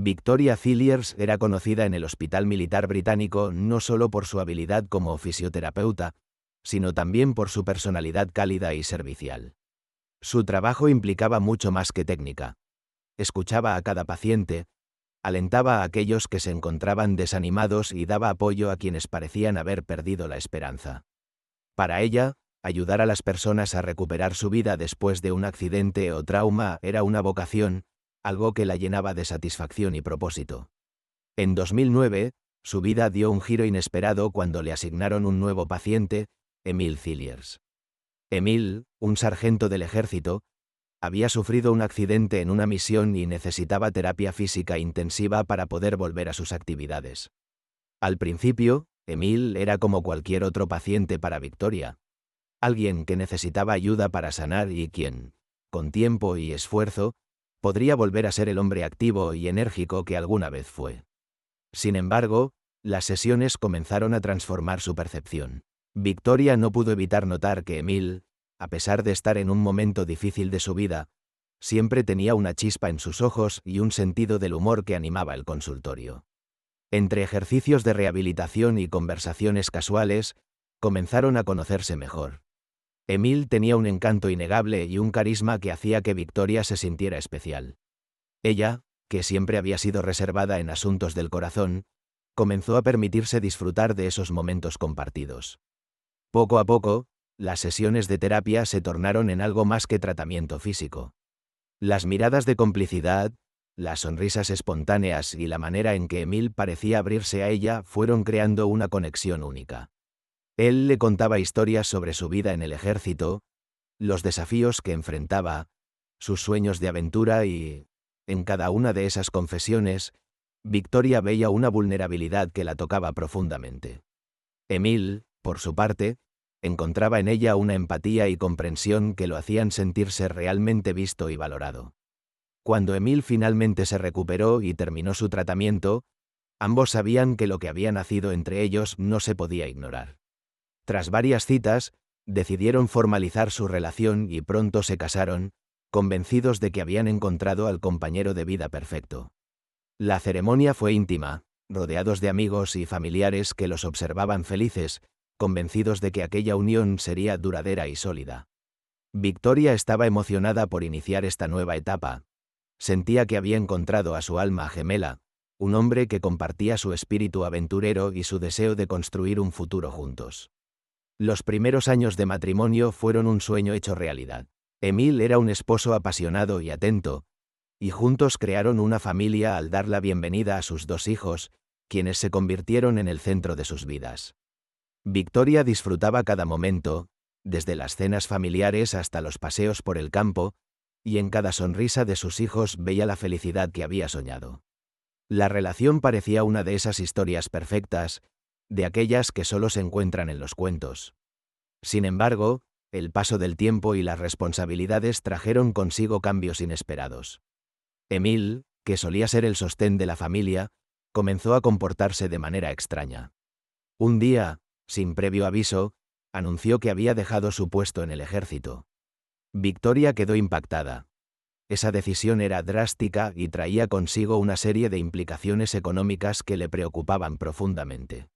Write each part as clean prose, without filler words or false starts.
Victoria Cilliers era conocida en el Hospital Militar Británico no solo por su habilidad como fisioterapeuta, sino también por su personalidad cálida y servicial. Su trabajo implicaba mucho más que técnica. Escuchaba a cada paciente, alentaba a aquellos que se encontraban desanimados y daba apoyo a quienes parecían haber perdido la esperanza. Para ella, ayudar a las personas a recuperar su vida después de un accidente o trauma era una vocación, algo que la llenaba de satisfacción y propósito. En 2009, su vida dio un giro inesperado cuando le asignaron un nuevo paciente, Emile Cilliers. Emile, un sargento del ejército, había sufrido un accidente en una misión y necesitaba terapia física intensiva para poder volver a sus actividades. Al principio, Emile era como cualquier otro paciente para Victoria. Alguien que necesitaba ayuda para sanar y quien, con tiempo y esfuerzo, podría volver a ser el hombre activo y enérgico que alguna vez fue. Sin embargo, las sesiones comenzaron a transformar su percepción. Victoria no pudo evitar notar que Emile, a pesar de estar en un momento difícil de su vida, siempre tenía una chispa en sus ojos y un sentido del humor que animaba el consultorio. Entre ejercicios de rehabilitación y conversaciones casuales, comenzaron a conocerse mejor. Emile tenía un encanto innegable y un carisma que hacía que Victoria se sintiera especial. Ella, que siempre había sido reservada en asuntos del corazón, comenzó a permitirse disfrutar de esos momentos compartidos. Poco a poco, las sesiones de terapia se tornaron en algo más que tratamiento físico. Las miradas de complicidad, las sonrisas espontáneas y la manera en que Emile parecía abrirse a ella fueron creando una conexión única. Él le contaba historias sobre su vida en el ejército, los desafíos que enfrentaba, sus sueños de aventura y, en cada una de esas confesiones, Victoria veía una vulnerabilidad que la tocaba profundamente. Emile, por su parte, encontraba en ella una empatía y comprensión que lo hacían sentirse realmente visto y valorado. Cuando Emile finalmente se recuperó y terminó su tratamiento, ambos sabían que lo que había nacido entre ellos no se podía ignorar. Tras varias citas, decidieron formalizar su relación y pronto se casaron, convencidos de que habían encontrado al compañero de vida perfecto. La ceremonia fue íntima, rodeados de amigos y familiares que los observaban felices, convencidos de que aquella unión sería duradera y sólida. Victoria estaba emocionada por iniciar esta nueva etapa. Sentía que había encontrado a su alma gemela, un hombre que compartía su espíritu aventurero y su deseo de construir un futuro juntos. Los primeros años de matrimonio fueron un sueño hecho realidad. Emile era un esposo apasionado y atento, y juntos crearon una familia al dar la bienvenida a sus 2 hijos, quienes se convirtieron en el centro de sus vidas. Victoria disfrutaba cada momento, desde las cenas familiares hasta los paseos por el campo, y en cada sonrisa de sus hijos veía la felicidad que había soñado. La relación parecía una de esas historias perfectas, de aquellas que solo se encuentran en los cuentos. Sin embargo, el paso del tiempo y las responsabilidades trajeron consigo cambios inesperados. Emile, que solía ser el sostén de la familia, comenzó a comportarse de manera extraña. Un día, sin previo aviso, anunció que había dejado su puesto en el ejército. Victoria quedó impactada. Esa decisión era drástica y traía consigo una serie de implicaciones económicas que le preocupaban profundamente.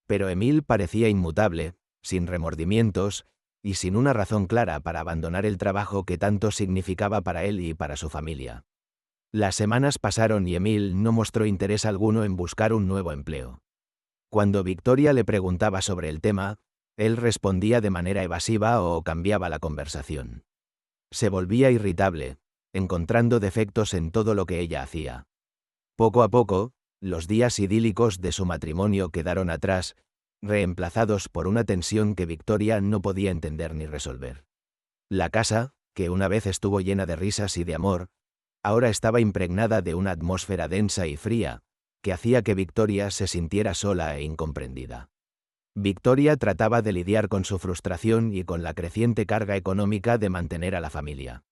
Pero Emile parecía inmutable, sin remordimientos, y sin una razón clara para abandonar el trabajo que tanto significaba para él y para su familia. Las semanas pasaron y Emile no mostró interés alguno en buscar un nuevo empleo. Cuando Victoria le preguntaba sobre el tema, él respondía de manera evasiva o cambiaba la conversación. Se volvía irritable, encontrando defectos en todo lo que ella hacía. Poco a poco, los días idílicos de su matrimonio quedaron atrás, reemplazados por una tensión que Victoria no podía entender ni resolver. La casa, que una vez estuvo llena de risas y de amor, ahora estaba impregnada de una atmósfera densa y fría, que hacía que Victoria se sintiera sola e incomprendida. Victoria trataba de lidiar con su frustración y con la creciente carga económica de mantener a la familia.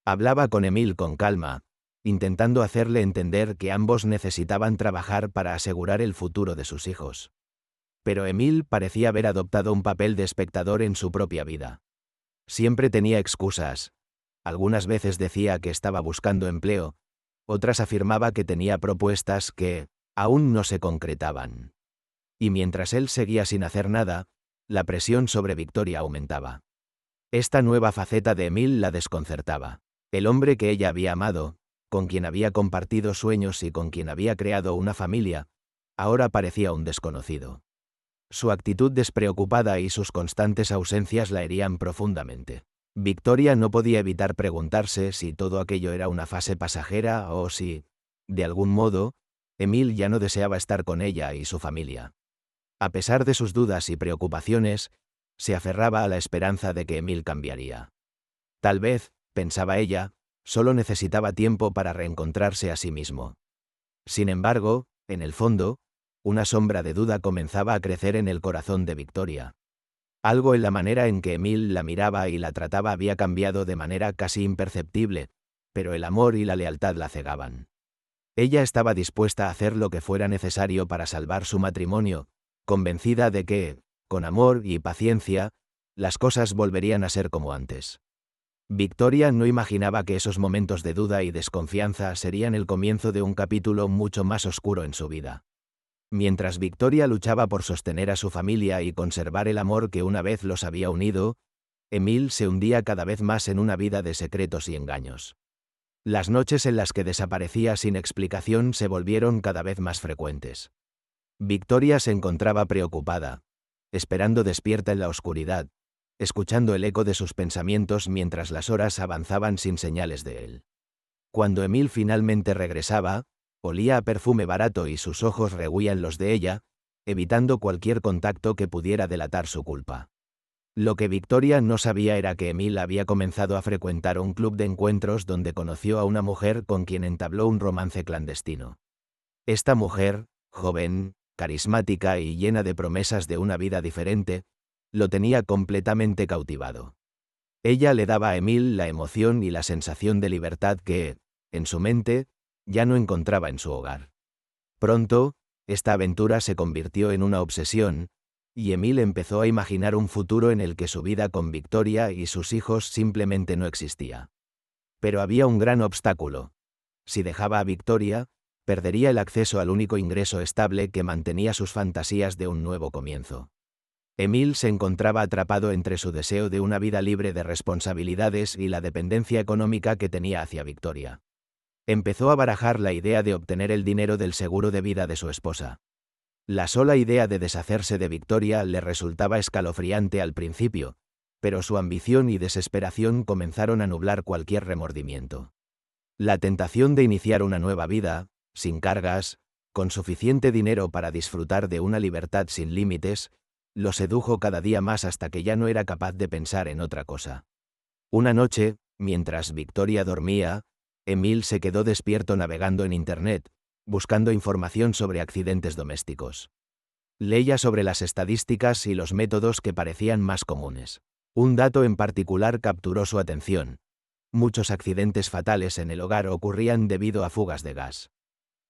Hablaba con Emile con calma, intentando hacerle entender que ambos necesitaban trabajar para asegurar el futuro de sus hijos. Pero Emile parecía haber adoptado un papel de espectador en su propia vida. Siempre tenía excusas. Algunas veces decía que estaba buscando empleo, otras afirmaba que tenía propuestas que aún no se concretaban. Y mientras él seguía sin hacer nada, la presión sobre Victoria aumentaba. Esta nueva faceta de Emil la desconcertaba. El hombre que ella había amado, con quien había compartido sueños y con quien había creado una familia, ahora parecía un desconocido. Su actitud despreocupada y sus constantes ausencias la herían profundamente. Victoria no podía evitar preguntarse si todo aquello era una fase pasajera o si, de algún modo, Emil ya no deseaba estar con ella y su familia. A pesar de sus dudas y preocupaciones, se aferraba a la esperanza de que Emil cambiaría. Tal vez, pensaba ella, solo necesitaba tiempo para reencontrarse a sí mismo. Sin embargo, en el fondo, una sombra de duda comenzaba a crecer en el corazón de Victoria. Algo en la manera en que Emil la miraba y la trataba había cambiado de manera casi imperceptible, pero el amor y la lealtad la cegaban. Ella estaba dispuesta a hacer lo que fuera necesario para salvar su matrimonio, convencida de que, con amor y paciencia, las cosas volverían a ser como antes. Victoria no imaginaba que esos momentos de duda y desconfianza serían el comienzo de un capítulo mucho más oscuro en su vida. Mientras Victoria luchaba por sostener a su familia y conservar el amor que una vez los había unido, Emil se hundía cada vez más en una vida de secretos y engaños. Las noches en las que desaparecía sin explicación se volvieron cada vez más frecuentes. Victoria se encontraba preocupada, esperando despierta en la oscuridad, escuchando el eco de sus pensamientos mientras las horas avanzaban sin señales de él. Cuando Emil finalmente regresaba, olía a perfume barato y sus ojos rehuían los de ella, evitando cualquier contacto que pudiera delatar su culpa. Lo que Victoria no sabía era que Emil había comenzado a frecuentar un club de encuentros donde conoció a una mujer con quien entabló un romance clandestino. Esta mujer, joven, carismática y llena de promesas de una vida diferente, lo tenía completamente cautivado. Ella le daba a Emil la emoción y la sensación de libertad que, en su mente, ya no encontraba en su hogar. Pronto, esta aventura se convirtió en una obsesión, y Emil empezó a imaginar un futuro en el que su vida con Victoria y sus hijos simplemente no existía. Pero había un gran obstáculo. Si dejaba a Victoria, perdería el acceso al único ingreso estable que mantenía sus fantasías de un nuevo comienzo. Emil se encontraba atrapado entre su deseo de una vida libre de responsabilidades y la dependencia económica que tenía hacia Victoria. Empezó a barajar la idea de obtener el dinero del seguro de vida de su esposa. La sola idea de deshacerse de Victoria le resultaba escalofriante al principio, pero su ambición y desesperación comenzaron a nublar cualquier remordimiento. La tentación de iniciar una nueva vida, sin cargas, con suficiente dinero para disfrutar de una libertad sin límites, lo sedujo cada día más hasta que ya no era capaz de pensar en otra cosa. Una noche, mientras Victoria dormía, Emil se quedó despierto navegando en Internet, buscando información sobre accidentes domésticos. Leía sobre las estadísticas y los métodos que parecían más comunes. Un dato en particular capturó su atención. Muchos accidentes fatales en el hogar ocurrían debido a fugas de gas.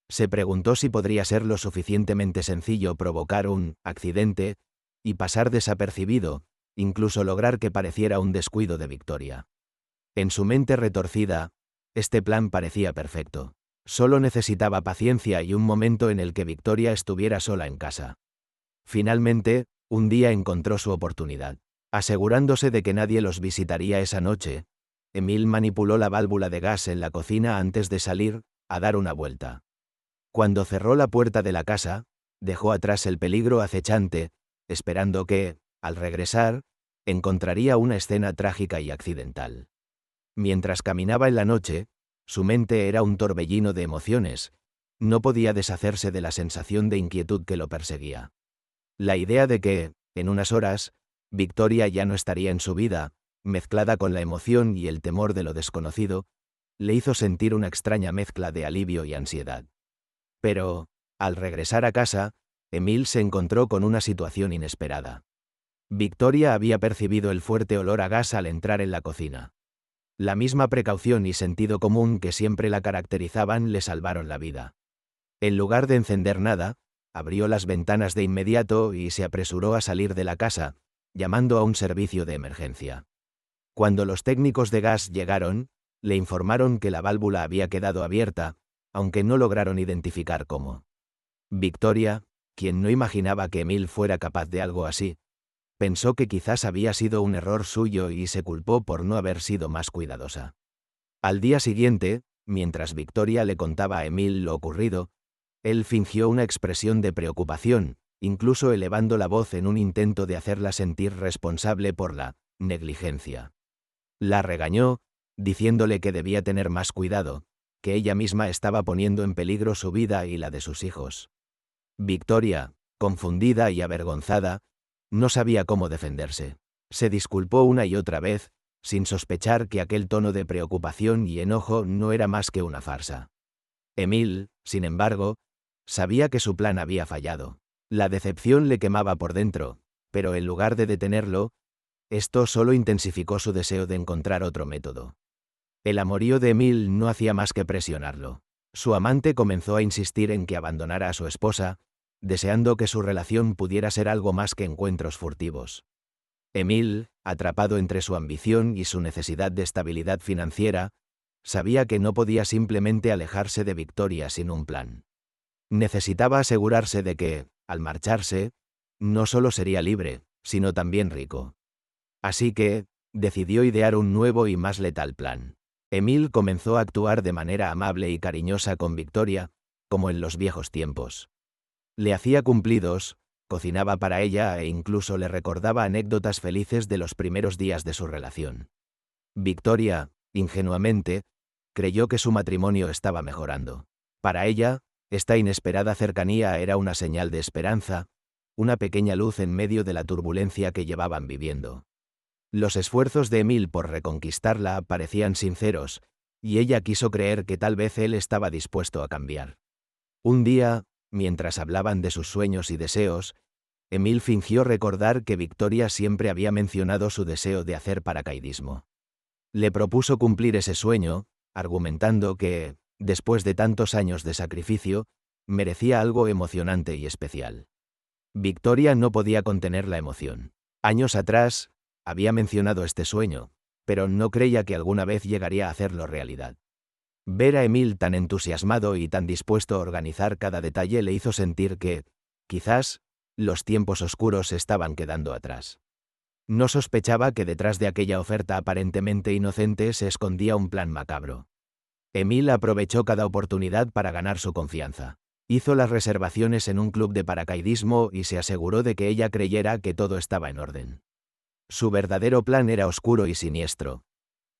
Se preguntó si podría ser lo suficientemente sencillo provocar un accidente y pasar desapercibido, incluso lograr que pareciera un descuido de Victoria. En su mente retorcida, este plan parecía perfecto. Solo necesitaba paciencia y un momento en el que Victoria estuviera sola en casa. Finalmente, un día encontró su oportunidad. Asegurándose de que nadie los visitaría esa noche, Emil manipuló la válvula de gas en la cocina antes de salir a dar una vuelta. Cuando cerró la puerta de la casa, dejó atrás el peligro acechante, esperando que, al regresar, encontraría una escena trágica y accidental. Mientras caminaba en la noche, su mente era un torbellino de emociones. No podía deshacerse de la sensación de inquietud que lo perseguía. La idea de que, en unas horas, Victoria ya no estaría en su vida, mezclada con la emoción y el temor de lo desconocido, le hizo sentir una extraña mezcla de alivio y ansiedad. Pero, al regresar a casa, Emil se encontró con una situación inesperada. Victoria había percibido el fuerte olor a gas al entrar en la cocina. La misma precaución y sentido común que siempre la caracterizaban le salvaron la vida. En lugar de encender nada, abrió las ventanas de inmediato y se apresuró a salir de la casa, llamando a un servicio de emergencia. Cuando los técnicos de gas llegaron, le informaron que la válvula había quedado abierta, aunque no lograron identificar cómo. Victoria, quien no imaginaba que Emil fuera capaz de algo así, pensó que quizás había sido un error suyo y se culpó por no haber sido más cuidadosa. Al día siguiente, mientras Victoria le contaba a Emil lo ocurrido, él fingió una expresión de preocupación, incluso elevando la voz en un intento de hacerla sentir responsable por la negligencia. La regañó, diciéndole que debía tener más cuidado, que ella misma estaba poniendo en peligro su vida y la de sus hijos. Victoria, confundida y avergonzada, no sabía cómo defenderse. Se disculpó una y otra vez, sin sospechar que aquel tono de preocupación y enojo no era más que una farsa. Emil, sin embargo, sabía que su plan había fallado. La decepción le quemaba por dentro, pero en lugar de detenerlo, esto solo intensificó su deseo de encontrar otro método. El amorío de Emil no hacía más que presionarlo. Su amante comenzó a insistir en que abandonara a su esposa, deseando que su relación pudiera ser algo más que encuentros furtivos. Emil, atrapado entre su ambición y su necesidad de estabilidad financiera, sabía que no podía simplemente alejarse de Victoria sin un plan. Necesitaba asegurarse de que, al marcharse, no solo sería libre, sino también rico. Así que, decidió idear un nuevo y más letal plan. Emil comenzó a actuar de manera amable y cariñosa con Victoria, como en los viejos tiempos. Le hacía cumplidos, cocinaba para ella e incluso le recordaba anécdotas felices de los primeros días de su relación. Victoria, ingenuamente, creyó que su matrimonio estaba mejorando. Para ella, esta inesperada cercanía era una señal de esperanza, una pequeña luz en medio de la turbulencia que llevaban viviendo. Los esfuerzos de Emil por reconquistarla parecían sinceros, y ella quiso creer que tal vez él estaba dispuesto a cambiar. Un día, mientras hablaban de sus sueños y deseos, Emil fingió recordar que Victoria siempre había mencionado su deseo de hacer paracaidismo. Le propuso cumplir ese sueño, argumentando que, después de tantos años de sacrificio, merecía algo emocionante y especial. Victoria no podía contener la emoción. Años atrás, había mencionado este sueño, pero no creía que alguna vez llegaría a hacerlo realidad. Ver a Emil tan entusiasmado y tan dispuesto a organizar cada detalle le hizo sentir que, quizás, los tiempos oscuros estaban quedando atrás. No sospechaba que detrás de aquella oferta aparentemente inocente se escondía un plan macabro. Emil aprovechó cada oportunidad para ganar su confianza. Hizo las reservaciones en un club de paracaidismo y se aseguró de que ella creyera que todo estaba en orden. Su verdadero plan era oscuro y siniestro.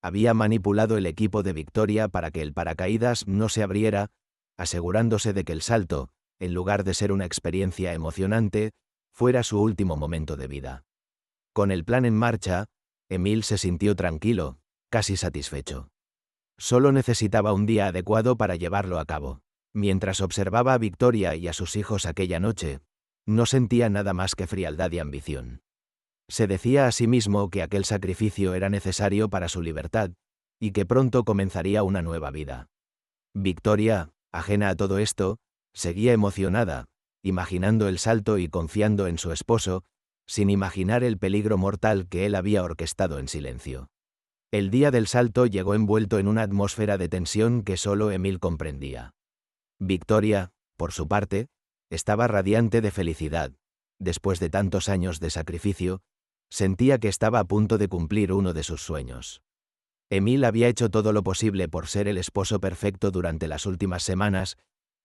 Había manipulado el equipo de Victoria para que el paracaídas no se abriera, asegurándose de que el salto, en lugar de ser una experiencia emocionante, fuera su último momento de vida. Con el plan en marcha, Emil se sintió tranquilo, casi satisfecho. Solo necesitaba un día adecuado para llevarlo a cabo. Mientras observaba a Victoria y a sus hijos aquella noche, no sentía nada más que frialdad y ambición. Se decía a sí mismo que aquel sacrificio era necesario para su libertad, y que pronto comenzaría una nueva vida. Victoria, ajena a todo esto, seguía emocionada, imaginando el salto y confiando en su esposo, sin imaginar el peligro mortal que él había orquestado en silencio. El día del salto llegó envuelto en una atmósfera de tensión que solo Emil comprendía. Victoria, por su parte, estaba radiante de felicidad. Después de tantos años de sacrificio, sentía que estaba a punto de cumplir uno de sus sueños. Emil había hecho todo lo posible por ser el esposo perfecto durante las últimas semanas,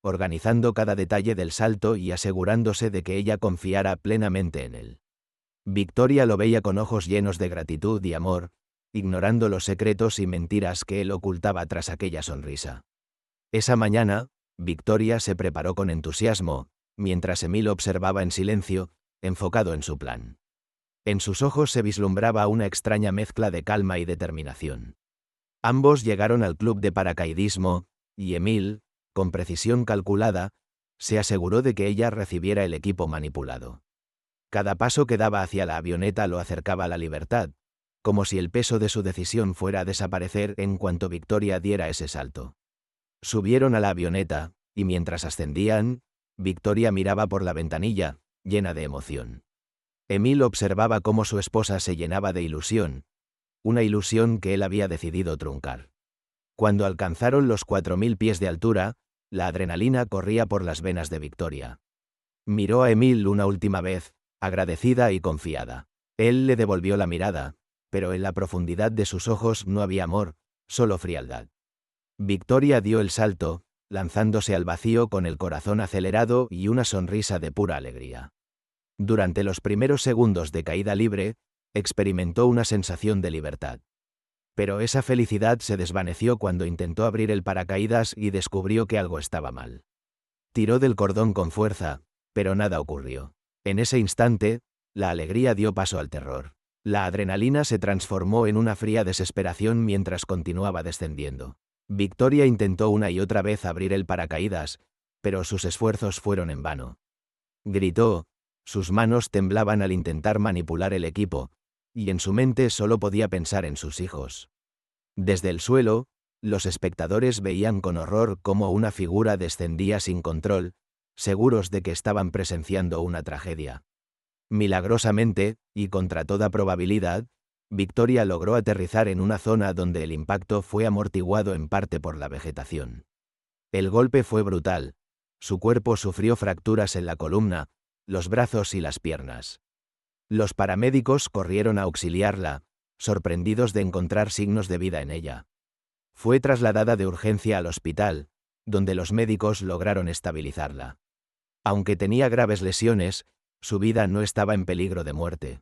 organizando cada detalle del salto y asegurándose de que ella confiara plenamente en él. Victoria lo veía con ojos llenos de gratitud y amor, ignorando los secretos y mentiras que él ocultaba tras aquella sonrisa. Esa mañana, Victoria se preparó con entusiasmo, mientras Emil observaba en silencio, enfocado en su plan. En sus ojos se vislumbraba una extraña mezcla de calma y determinación. Ambos llegaron al club de paracaidismo, y Emil, con precisión calculada, se aseguró de que ella recibiera el equipo manipulado. Cada paso que daba hacia la avioneta lo acercaba a la libertad, como si el peso de su decisión fuera a desaparecer en cuanto Victoria diera ese salto. Subieron a la avioneta, y mientras ascendían, Victoria miraba por la ventanilla, llena de emoción. Emil observaba cómo su esposa se llenaba de ilusión, una ilusión que él había decidido truncar. Cuando alcanzaron los 4000 pies de altura, La adrenalina corría por las venas de Victoria. Miró a Emil una última vez, agradecida y confiada. Él le devolvió la mirada, pero en la profundidad de sus ojos no había amor, solo frialdad. Victoria dio el salto, lanzándose al vacío con el corazón acelerado y una sonrisa de pura alegría. Durante los primeros segundos de caída libre, experimentó una sensación de libertad. Pero esa felicidad se desvaneció cuando intentó abrir el paracaídas y descubrió que algo estaba mal. Tiró del cordón con fuerza, pero nada ocurrió. En ese instante, la alegría dio paso al terror. La adrenalina se transformó en una fría desesperación mientras continuaba descendiendo. Victoria intentó una y otra vez abrir el paracaídas, pero sus esfuerzos fueron en vano. Gritó, sus manos temblaban al intentar manipular el equipo, y en su mente solo podía pensar en sus hijos. Desde el suelo, los espectadores veían con horror cómo una figura descendía sin control, seguros de que estaban presenciando una tragedia. Milagrosamente, y contra toda probabilidad, Victoria logró aterrizar en una zona donde el impacto fue amortiguado en parte por la vegetación. El golpe fue brutal. Su cuerpo sufrió fracturas en la columna, los brazos y las piernas. Los paramédicos corrieron a auxiliarla, sorprendidos de encontrar signos de vida en ella. Fue trasladada de urgencia al hospital, donde los médicos lograron estabilizarla. Aunque tenía graves lesiones, su vida no estaba en peligro de muerte.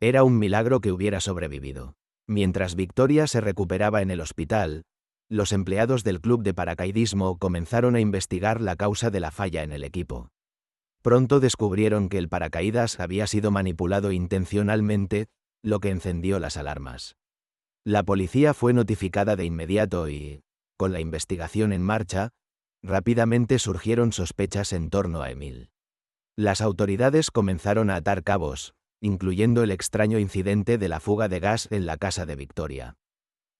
Era un milagro que hubiera sobrevivido. Mientras Victoria se recuperaba en el hospital, los empleados del club de paracaidismo comenzaron a investigar la causa de la falla en el equipo. Pronto descubrieron que el paracaídas había sido manipulado intencionalmente, lo que encendió las alarmas. La policía fue notificada de inmediato y, con la investigación en marcha, rápidamente surgieron sospechas en torno a Emil. Las autoridades comenzaron a atar cabos, incluyendo el extraño incidente de la fuga de gas en la casa de Victoria.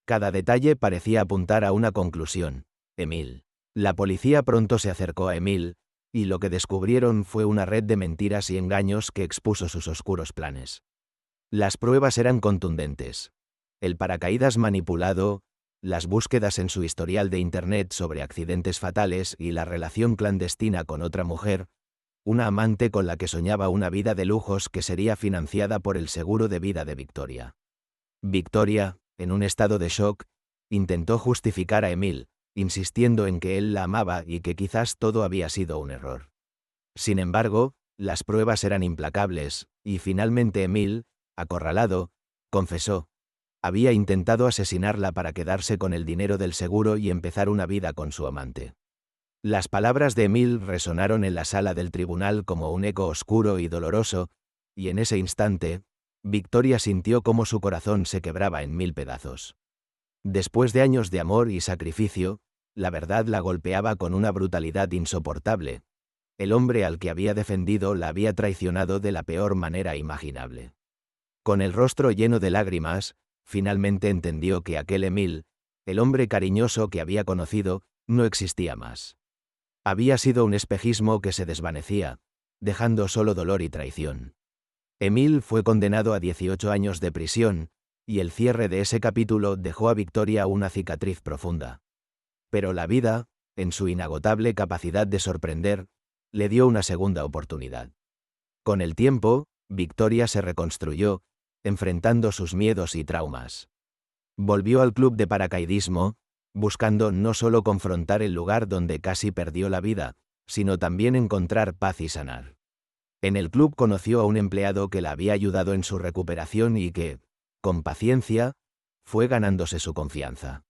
Cada detalle parecía apuntar a una conclusión: Emil. La policía pronto se acercó a Emil, y lo que descubrieron fue una red de mentiras y engaños que expuso sus oscuros planes. Las pruebas eran contundentes. El paracaídas manipulado, las búsquedas en su historial de Internet sobre accidentes fatales y la relación clandestina con otra mujer, una amante con la que soñaba una vida de lujos que sería financiada por el seguro de vida de Victoria. Victoria, en un estado de shock, intentó justificar a Emil, insistiendo en que él la amaba y que quizás todo había sido un error. Sin embargo, las pruebas eran implacables, y finalmente Emil, acorralado, confesó: había intentado asesinarla para quedarse con el dinero del seguro y empezar una vida con su amante. Las palabras de Emil resonaron en la sala del tribunal como un eco oscuro y doloroso, y en ese instante, Victoria sintió cómo su corazón se quebraba en 1000 pedazos. Después de años de amor y sacrificio, la verdad la golpeaba con una brutalidad insoportable. El hombre al que había defendido la había traicionado de la peor manera imaginable. Con el rostro lleno de lágrimas, finalmente entendió que aquel Emil, el hombre cariñoso que había conocido, no existía más. Había sido un espejismo que se desvanecía, dejando solo dolor y traición. Emil fue condenado a 18 años de prisión, y el cierre de ese capítulo dejó a Victoria una cicatriz profunda. Pero la vida, en su inagotable capacidad de sorprender, le dio una segunda oportunidad. Con el tiempo, Victoria se reconstruyó, enfrentando sus miedos y traumas. Volvió al club de paracaidismo, buscando no solo confrontar el lugar donde casi perdió la vida, sino también encontrar paz y sanar. En el club conoció a un empleado que la había ayudado en su recuperación y que, con paciencia, fue ganándose su confianza.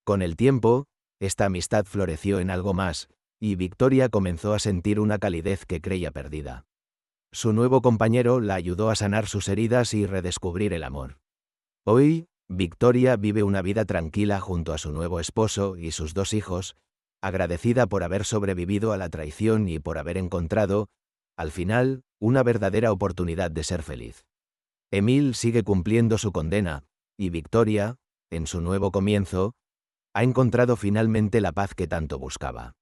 Con el tiempo, esta amistad floreció en algo más, y Victoria comenzó a sentir una calidez que creía perdida. Su nuevo compañero la ayudó a sanar sus heridas y redescubrir el amor. Hoy, Victoria vive una vida tranquila junto a su nuevo esposo y sus 2 hijos, agradecida por haber sobrevivido a la traición y por haber encontrado, al final, una verdadera oportunidad de ser feliz. Emil sigue cumpliendo su condena, y Victoria, en su nuevo comienzo, ha encontrado finalmente la paz que tanto buscaba.